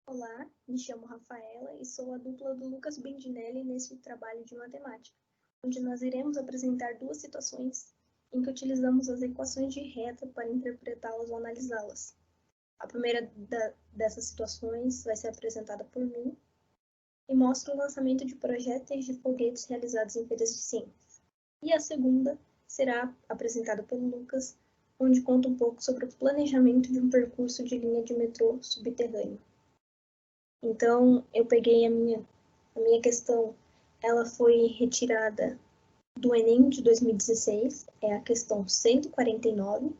Olá, me chamo Rafaela e sou a dupla do Lucas Bendinelli nesse trabalho de matemática, onde nós iremos apresentar duas situações em que utilizamos as equações de reta para interpretá-las ou analisá-las. A primeira dessas situações vai ser apresentada por mim e mostra o lançamento de projéteis de foguetes realizados em feiras de ciências. E a segunda será apresentada pelo Lucas, onde conta um pouco sobre o planejamento de um percurso de linha de metrô subterrâneo. Então, eu peguei a minha questão, ela foi retirada do Enem de 2016, é a questão 149,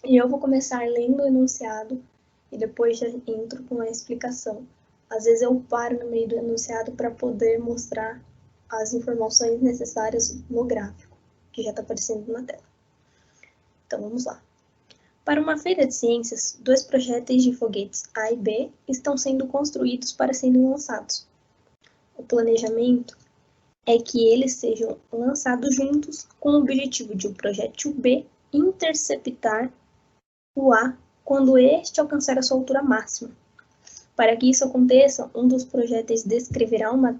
e eu vou começar lendo o enunciado e depois já entro com a explicação. Às vezes eu paro no meio do enunciado para poder mostrar as informações necessárias no gráfico, que já está aparecendo na tela. Então, vamos lá. Para uma feira de ciências, 2 projéteis de foguetes A e B estão sendo construídos para serem lançados. O planejamento é que eles sejam lançados juntos com o objetivo de o projétil B interceptar o A quando este alcançar a sua altura máxima. Para que isso aconteça, um dos projéteis descreverá uma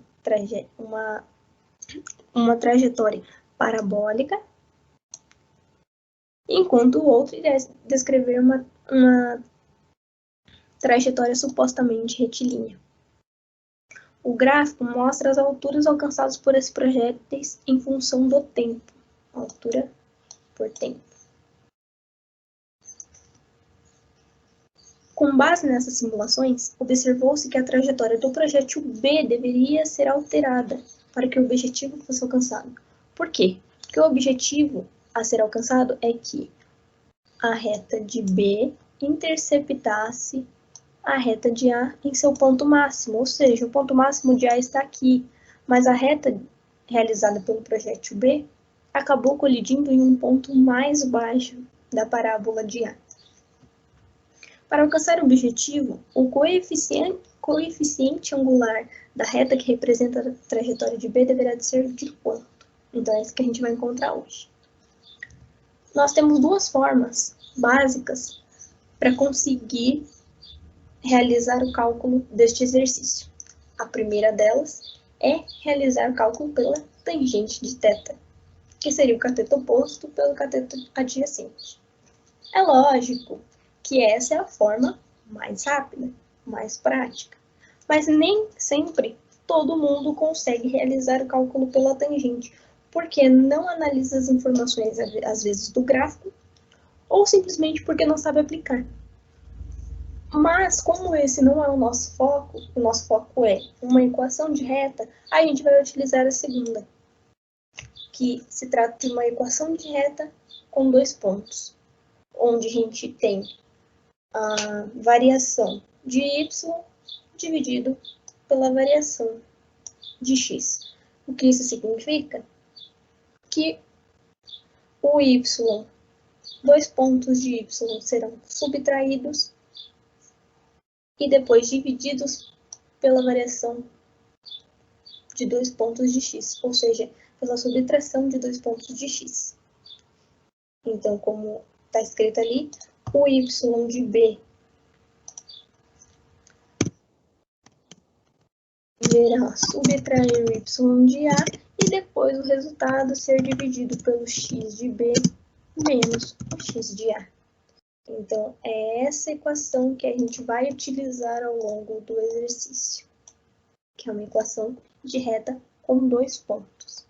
trajetória parabólica, enquanto o outro irá descrever uma trajetória supostamente retilínea. O gráfico mostra as alturas alcançadas por esses projéteis em função do tempo, altura por tempo. Com base nessas simulações, observou-se que a trajetória do projétil B deveria ser alterada para que o objetivo fosse alcançado. Por quê? Porque o objetivo a ser alcançado é que a reta de B interceptasse a reta de A em seu ponto máximo, ou seja, o ponto máximo de A está aqui, mas a reta realizada pelo projétil B acabou colidindo em um ponto mais baixo da parábola de A. Para alcançar o objetivo, o coeficiente angular da reta que representa a trajetória de B deverá ser de quanto? Então é isso que a gente vai encontrar hoje. Nós temos duas formas básicas para conseguir realizar o cálculo deste exercício. A primeira delas é realizar o cálculo pela tangente de θ, que seria o cateto oposto pelo cateto adjacente. É lógico que essa é a forma mais rápida, mais prática, mas nem sempre todo mundo consegue realizar o cálculo pela tangente, porque não analisa as informações, às vezes, do gráfico, ou simplesmente porque não sabe aplicar. Mas, como esse não é o nosso foco é uma equação de reta, a gente vai utilizar a segunda, que se trata de uma equação de reta com 2 pontos, onde a gente tem a variação de y dividido pela variação de x. O que isso significa? Que o y, 2 pontos de y serão subtraídos e depois divididos pela variação de 2 pontos de x, ou seja, pela subtração de 2 pontos de x. Então, como está escrito ali, o y de B verá subtrair o y de A e depois o resultado ser dividido pelo x de B menos o x de A. Então, é essa equação que a gente vai utilizar ao longo do exercício, que é uma equação de reta com 2 pontos.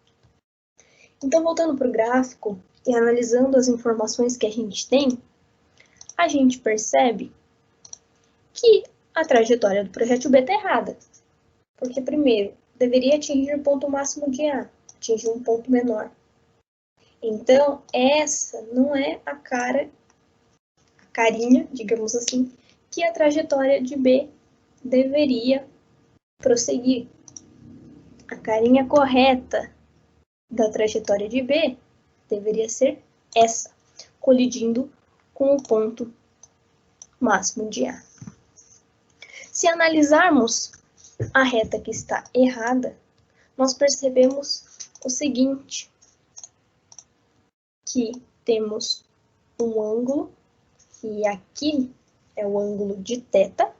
Então, voltando para o gráfico e analisando as informações que a gente tem, a gente percebe que a trajetória do projétil B está errada. Porque, primeiro, deveria atingir o ponto máximo de A, atingir um ponto menor. Então, essa não é a carinha, digamos assim, que a trajetória de B deveria prosseguir. A carinha correta da trajetória de B deveria ser essa, colidindo com o ponto máximo de A. Se analisarmos a reta que está errada, nós percebemos o seguinte, que temos um ângulo, e aqui é o ângulo de θ,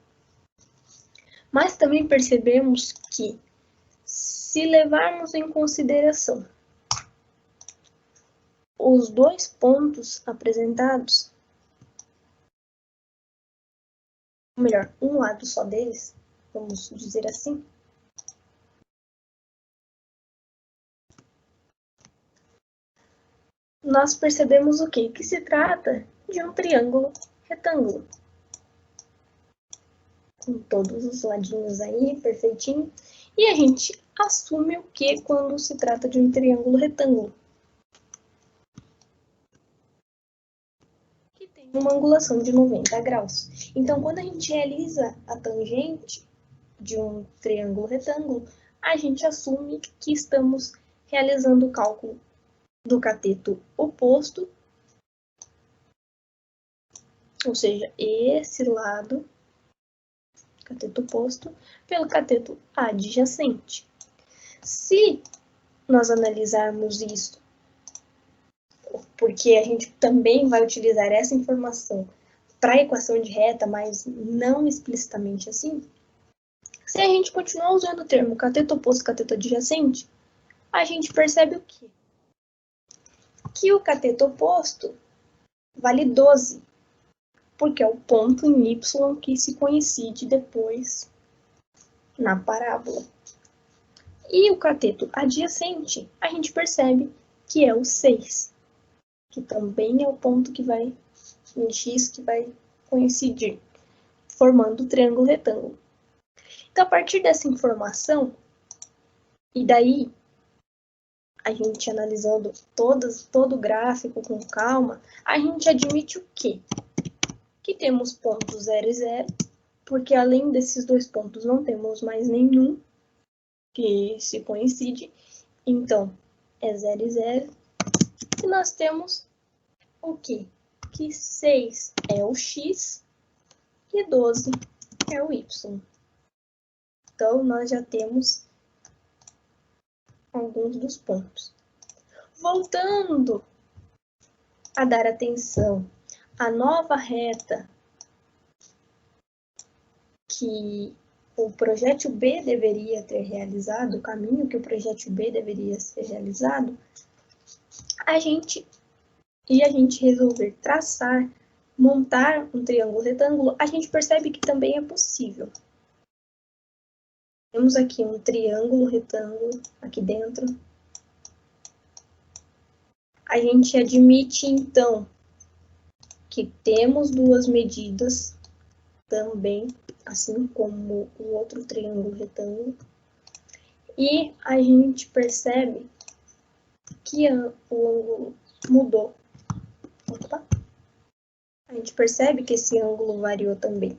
Mas também percebemos que, se levarmos em consideração os dois pontos apresentados, ou melhor, um lado só deles, vamos dizer assim, nós percebemos o quê? Que se trata de um triângulo retângulo. Com todos os ladinhos aí, perfeitinho. E a gente assume o que quando se trata de um triângulo retângulo? Que tem uma angulação de 90 graus. Então, quando a gente realiza a tangente de um triângulo retângulo, a gente assume que estamos realizando o cálculo do cateto oposto, ou seja, esse lado, cateto oposto, pelo cateto adjacente. Se nós analisarmos isso, porque a gente também vai utilizar essa informação para a equação de reta, mas não explicitamente assim, se a gente continuar usando o termo cateto oposto, cateto adjacente, a gente percebe o quê? Que o cateto oposto vale 12, porque é o ponto em y que se coincide depois na parábola. E o cateto adjacente, a gente percebe que é o 6, que também é o ponto que vai em x que vai coincidir, formando o triângulo retângulo. Então, a partir dessa informação, e daí a gente analisando todo o gráfico com calma, a gente admite o quê? Que temos pontos 0 e 0, porque além desses dois pontos não temos mais nenhum que se coincide, então é 0 e 0. E nós temos o quê? Que 6 é o x e 12 é o y. Então, nós já temos alguns dos pontos. Voltando a dar atenção à nova reta que o projétil B deveria ter realizado, o caminho que o projétil B deveria ser realizado, a gente resolver traçar, montar um triângulo retângulo, a gente percebe que também é possível. Temos aqui um triângulo retângulo aqui dentro. A gente admite, então, que temos duas medidas também, assim como o outro triângulo retângulo. E a gente percebe que o ângulo mudou. Opa. A gente percebe que esse ângulo variou também,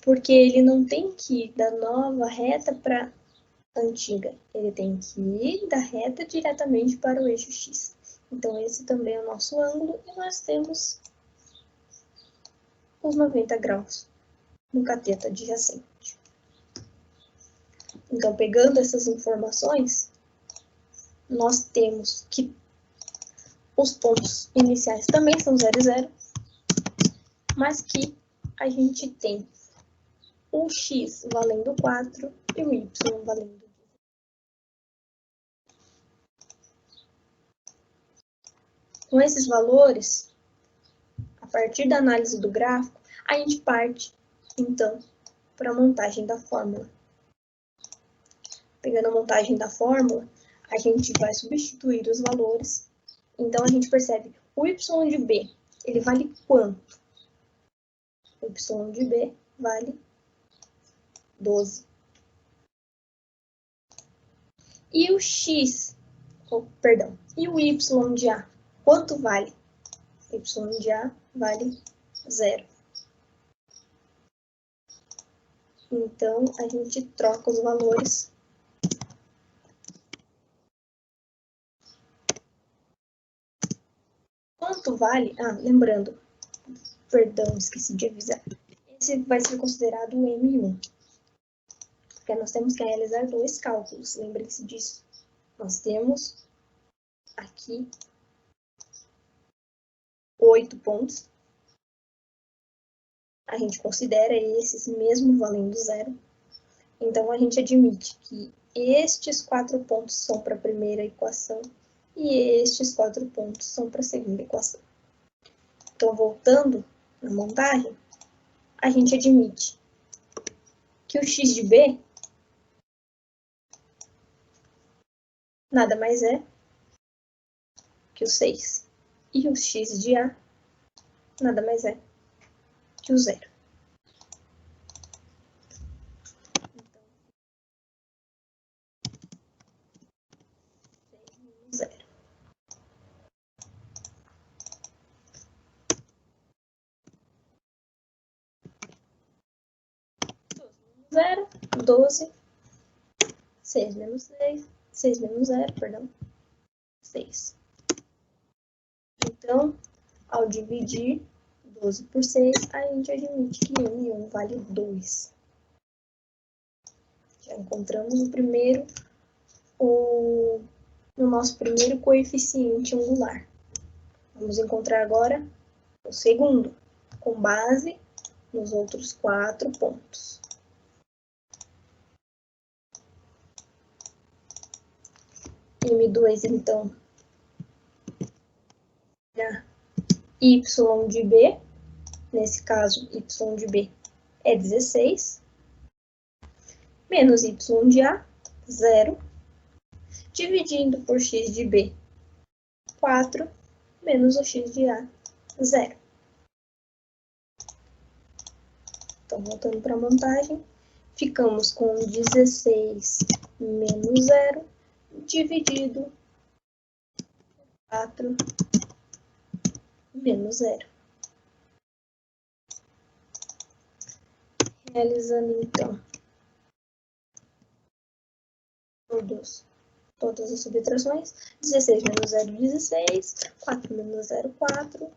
porque ele não tem que ir da nova reta para a antiga, ele tem que ir da reta diretamente para o eixo X. Então, esse também é o nosso ângulo e nós temos os 90 graus no cateto adjacente. Então, pegando essas informações, nós temos que os pontos iniciais também são 0 e 0, mas que a gente tem o x valendo 4 e o y valendo 2. Com esses valores, a partir da análise do gráfico, a gente parte, então, para a montagem da fórmula. Pegando a montagem da fórmula, a gente vai substituir os valores. Então, a gente percebe o y de b, ele vale quanto? O y de b vale 12. E o x, e o y de a, quanto vale? Y de a vale 0. Então, a gente troca os valores. Quanto vale? Ah, lembrando, perdão, esqueci de avisar. Esse vai ser considerado o M1. Porque nós temos que realizar dois cálculos, lembrem-se disso. Nós temos aqui 8 pontos. A gente considera esses mesmo valendo 0. Então, a gente admite que estes 4 pontos são para a primeira equação e estes 4 pontos são para a segunda equação. Então, voltando na montagem, a gente admite que o x de b nada mais é que o 6. E o x de a nada mais é que o 0. Então, 0. 0, 12, 6 menos 6, 6 menos 0, perdão, 6. Então, ao dividir 12 por 6, a gente admite que 1 e 1 vale 2. Já encontramos o nosso primeiro coeficiente angular. Vamos encontrar agora o segundo, com base nos outros 4 pontos. M2, então, é y de b, nesse caso, y de b é 16, menos y de a, 0, dividindo por x de b, 4, menos o x de a, 0. Então, voltando para a montagem, ficamos com 16 menos 0, dividido 4 menos 0. Realizando, então, todas as subtrações, 16 menos 0, 16, 4 menos 0, 4,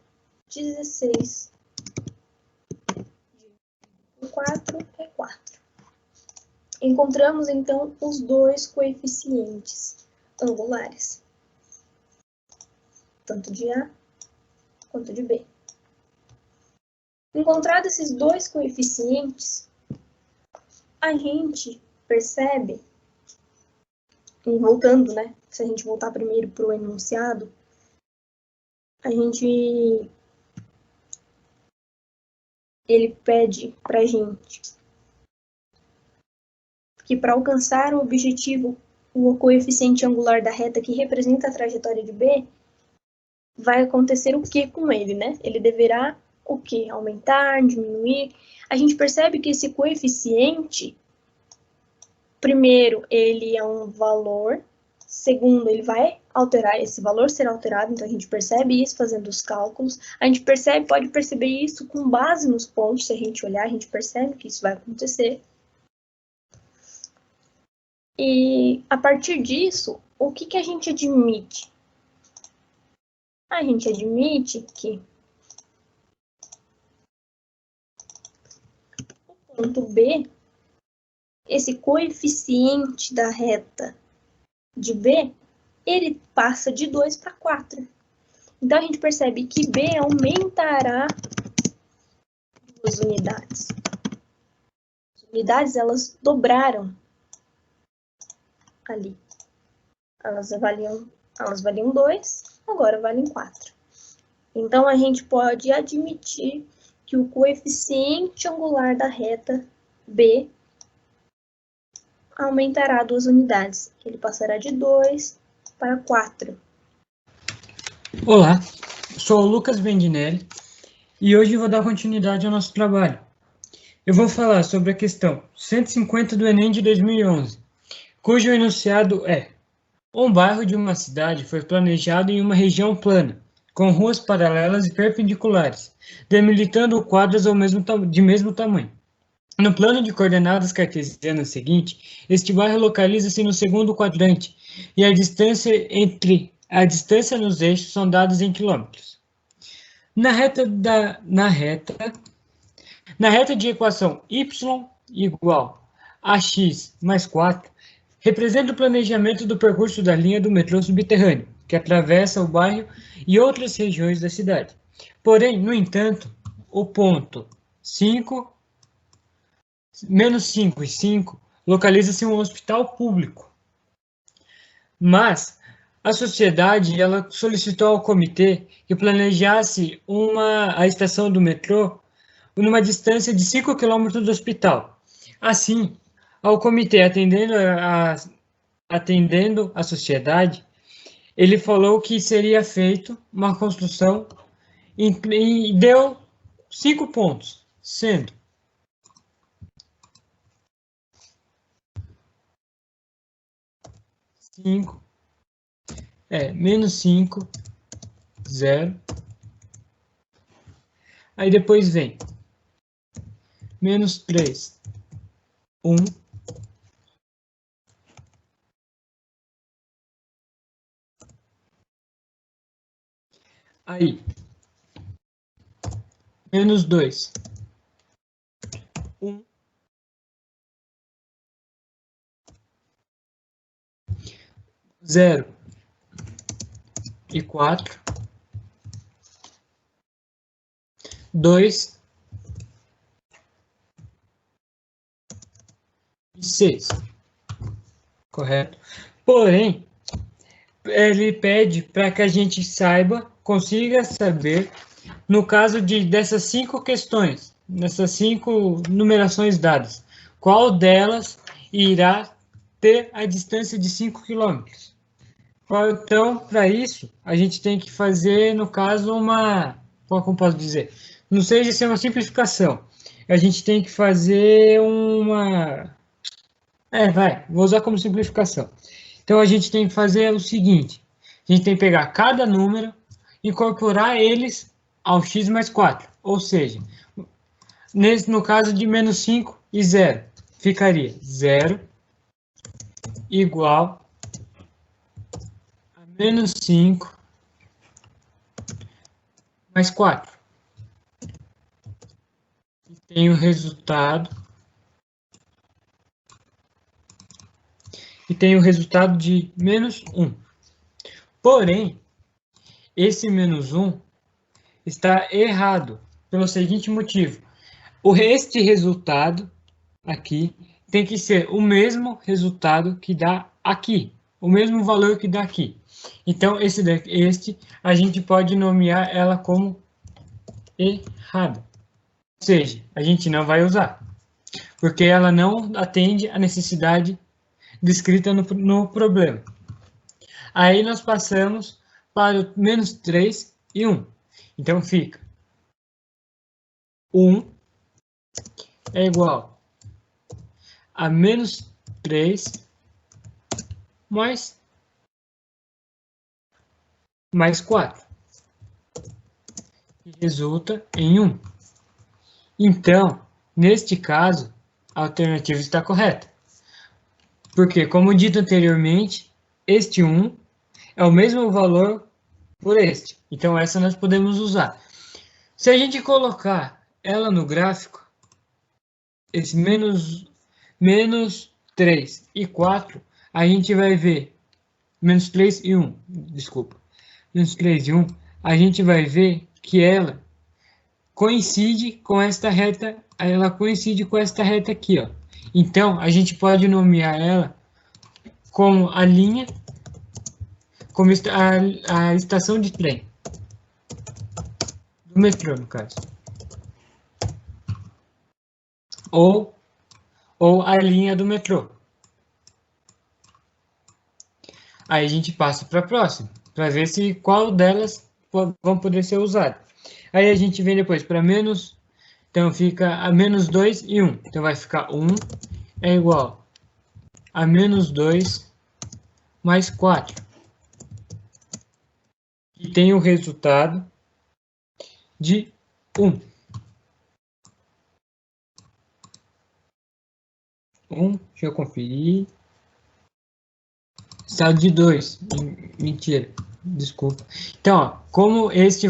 16 dividido por 4 é 4. Encontramos, então, os dois coeficientes angulares, tanto de A quanto de B. Encontrados esses dois coeficientes, a gente percebe, e voltando, né, se a gente voltar primeiro para o enunciado, ele pede para a gente que para alcançar o objetivo, o coeficiente angular da reta que representa a trajetória de B, vai acontecer o que com ele, né? Ele deverá o que? Aumentar, diminuir. A gente percebe que esse coeficiente, primeiro, ele é um valor, segundo, ele vai alterar, esse valor será alterado, então a gente percebe isso fazendo os cálculos. A gente pode perceber isso com base nos pontos, se a gente olhar, a gente percebe que isso vai acontecer. E, a partir disso, o que a gente admite? A gente admite que o ponto B, esse coeficiente da reta de B, ele passa de 2 para 4. Então, a gente percebe que B aumentará 2 unidades. As unidades, elas dobraram ali. Elas valiam 2, agora valem 4. Então, a gente pode admitir que o coeficiente angular da reta B aumentará 2 unidades. Ele passará de 2 para 4. Olá, sou o Lucas Bendinelli e hoje vou dar continuidade ao nosso trabalho. Eu vou falar sobre a questão 150 do Enem de 2011, cujo enunciado é: um bairro de uma cidade foi planejado em uma região plana, com ruas paralelas e perpendiculares, delimitando quadras de mesmo tamanho. No plano de coordenadas cartesianas seguinte, este bairro localiza-se no segundo quadrante e a distância nos eixos são dadas em quilômetros. Na reta de equação y igual a x mais 4, representa o planejamento do percurso da linha do metrô subterrâneo, que atravessa o bairro e outras regiões da cidade. Porém, no entanto, o ponto menos 5 e 5 localiza-se um hospital público. Mas a sociedade ela solicitou ao comitê que planejasse a estação do metrô numa distância de 5 km do hospital. Assim, ao comitê atendendo a sociedade, ele falou que seria feito uma construção e deu 5 pontos, sendo menos 5, 0. Aí depois vem menos 3, 1. Aí, menos 2, 1. Zero e 4, 2 e 6, correto? Porém, ele pede para que a gente consiga saber, no caso dessas 5 questões, dessas 5 numerações dadas, qual delas irá ter a distância de 5 km. Então, para isso, a gente tem que fazer, no caso, como posso dizer? Não seja ser uma simplificação. A gente tem que fazer vou usar como simplificação. Então, a gente tem que fazer o seguinte. A gente tem que pegar cada número, incorporar eles ao x mais 4. Ou seja, no caso de menos 5 e 0, ficaria 0 igual a menos 5 mais 4. E tem o resultado. E tem o resultado de menos 1. Porém, esse menos 1 está errado, pelo seguinte motivo. Este resultado aqui tem que ser o mesmo resultado que dá aqui, o mesmo valor que dá aqui. Então, este a gente pode nomear ela como errada. Ou seja, a gente não vai usar, porque ela não atende à necessidade descrita no problema. Aí nós passamos para o menos 3 e 1. Então fica 1 é igual a menos 3 mais 4, que resulta em 1. Então, neste caso, a alternativa está correta. Porque, como dito anteriormente, este 1 é o mesmo valor por este. Então, essa nós podemos usar. Se a gente colocar ela no gráfico, esse menos 3 e 4, a gente vai ver, menos 3 e 1, desculpa, menos 3 e 1, a gente vai ver que ela coincide com esta reta, aqui, ó. Então, a gente pode nomear ela como a linha, como a estação de trem, do metrô, no caso. Ou a linha do metrô. Aí a gente passa para a próxima, para ver qual delas vão poder ser usadas. Aí a gente vem depois para menos, então fica a menos 2 e 1. Então vai ficar 1 é igual a menos 2 mais 4. E tem o resultado de 1. 1, deixa eu conferir. Estado de 2. Mentira, desculpa. Então, ó, como este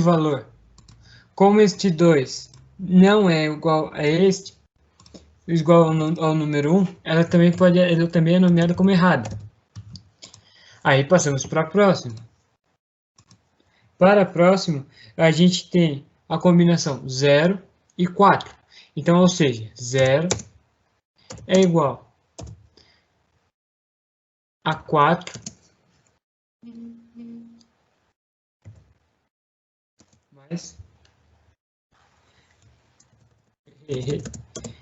2 não é igual a este, igual ao número 1, ela também é nomeada como errada. Aí passamos para a próxima. Para a próxima, a gente tem a combinação 0 e 4. Então, ou seja, 0 é igual a 4 mais...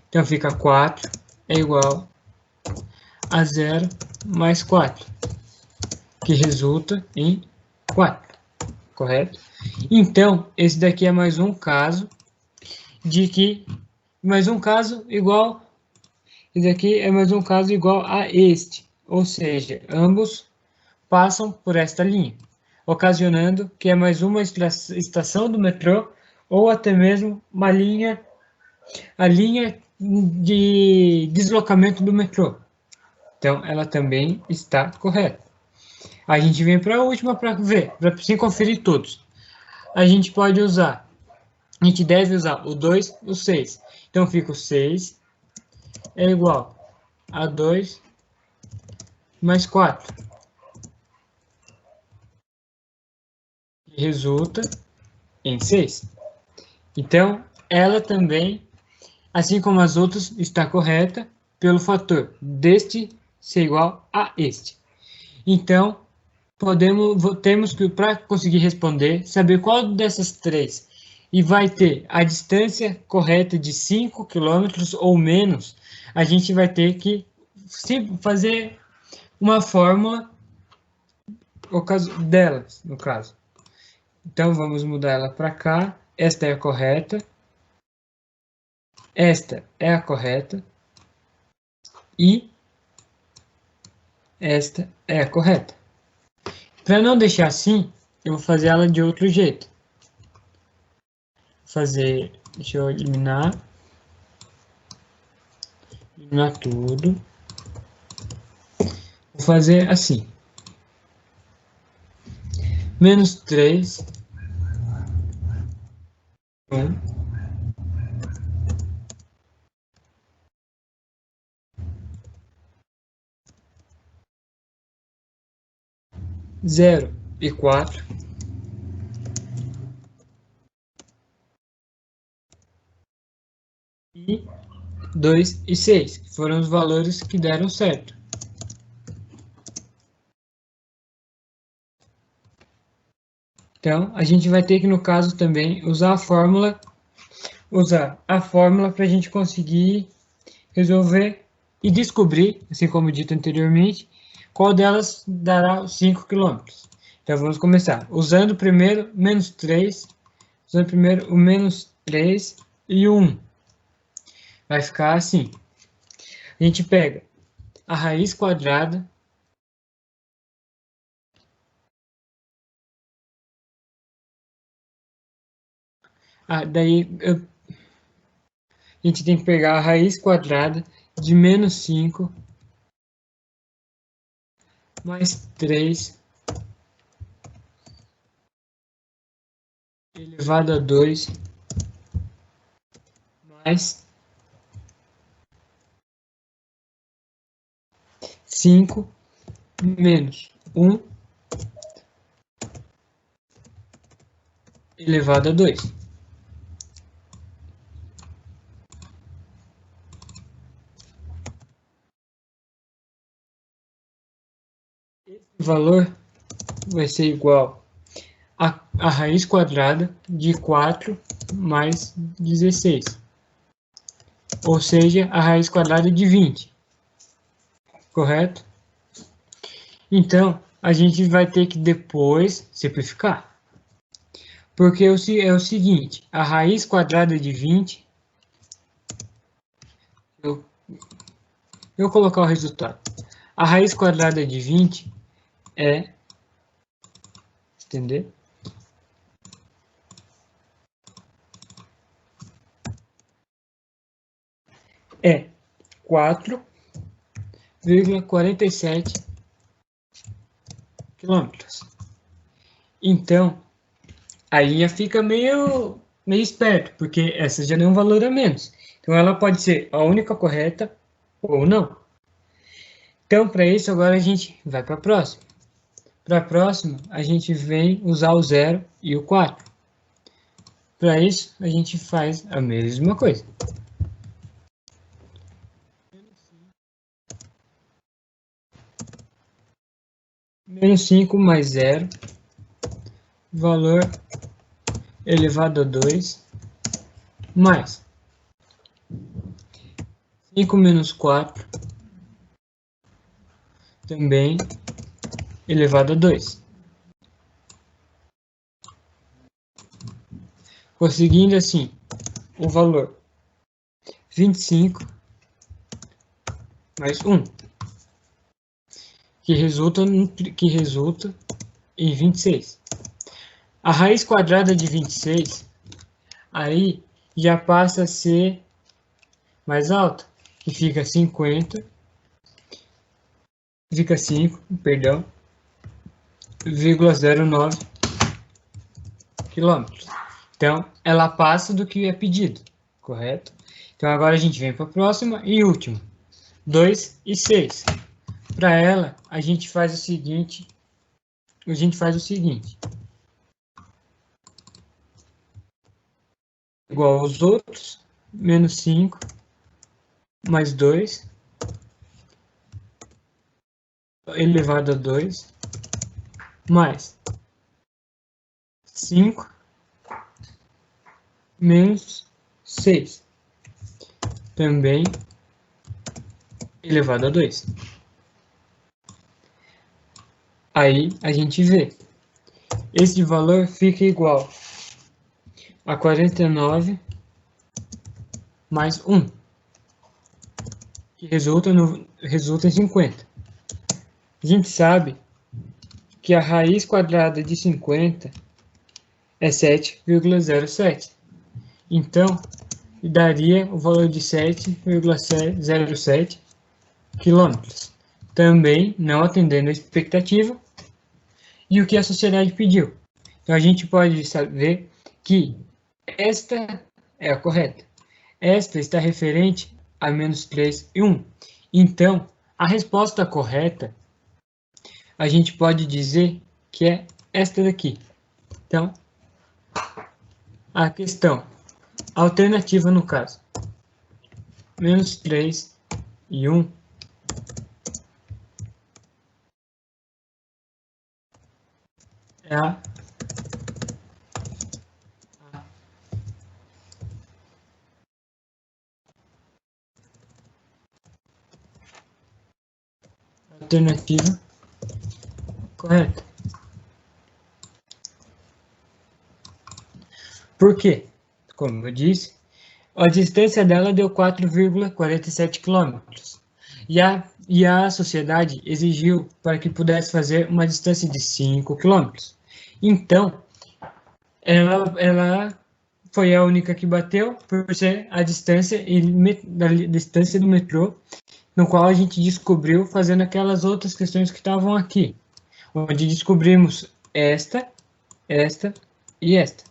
Então fica 4 é igual a 0 mais 4, que resulta em 4, correto? Então, esse daqui é mais um caso de que... Mais um caso igual... Esse aqui é mais um caso igual a este, ou seja, ambos passam por esta linha, ocasionando que é mais uma estação do metrô ou até mesmo uma linha, a linha de deslocamento do metrô. Então, ela também está correta. A gente vem para a última para ver, para sim conferir todos. A gente pode usar, a gente deve usar o 2, o 6. Então, fica o 6 é igual a 2 mais 4, que resulta em 6. Então, ela também, assim como as outras, está correta pelo fator deste ser igual a este. Então, temos que, para conseguir responder, saber qual dessas três e vai ter a distância correta de 5 km ou menos, a gente vai ter que fazer uma fórmula delas, no caso. Então, vamos mudar ela para cá. Esta é a correta. Esta é a correta. E esta é a correta. Para não deixar assim, eu vou fazer ela de outro jeito. Deixa eu eliminar tudo. Vou fazer assim. Menos 3. 1. 0 e 4. E 2 e 6, que foram os valores que deram certo. Então, a gente vai ter que, no caso, também usar a fórmula para a gente conseguir resolver e descobrir, assim como dito anteriormente, qual delas dará os 5 km. Então, vamos começar. Usando primeiro menos 3, usando primeiro o menos 3 e 1. Vai ficar assim. A gente pega a raiz quadrada daí a gente tem que pegar a raiz quadrada de menos 5 mais 3 elevado a 2 mais 5 menos 1 elevado a 2. Esse valor vai ser igual a raiz quadrada de 4 mais 16. Ou seja, a raiz quadrada de 20. Correto? Então, a gente vai ter que depois simplificar. Porque é o seguinte, a raiz quadrada de 20, eu vou colocar o resultado. A raiz quadrada de 20 é, entender? É 4,47 quilômetros. Então, a linha fica meio esperto, porque essa já deu um valor a menos. Então, ela pode ser a única correta ou não. Então, para isso, agora a gente vai para a próxima. Para a próxima, a gente vem usar o 0 e o 4. Para isso, a gente faz a mesma coisa. menos 5 mais 0, valor elevado a 2, mais 5 menos 4, também elevado a 2. Conseguindo assim o valor 25 mais 1, que resulta em 26. A raiz quadrada de 26, aí já passa a ser mais alta, que fica 5, perdão, 0,09 quilômetros. Então, ela passa do que é pedido, correto? Então, agora a gente vem para a próxima e última, 2 e 6. Para ela, a gente faz o seguinte, igual aos outros, menos 5, mais 2, elevado a 2, mais 5, menos 6, também elevado a 2. Aí a gente vê, esse valor fica igual a 49 mais 1, que resulta em 50. A gente sabe que a raiz quadrada de 50 é 7,07. Então, daria o valor de 7,07 quilômetros. Também não atendendo a expectativa e o que a sociedade pediu. Então, a gente pode saber que esta é a correta. Esta está referente a menos 3 e 1. Então, a resposta correta, a gente pode dizer que é esta daqui. Então, a questão alternativa no caso, menos 3 e 1, é a alternativa correta. Por quê? Como eu disse, a distância dela deu 4,47 km. E a sociedade exigiu para que pudesse fazer uma distância de 5 km. Então, ela foi a única que bateu por ser a distância do metrô, no qual a gente descobriu fazendo aquelas outras questões que estavam aqui, onde descobrimos esta e esta.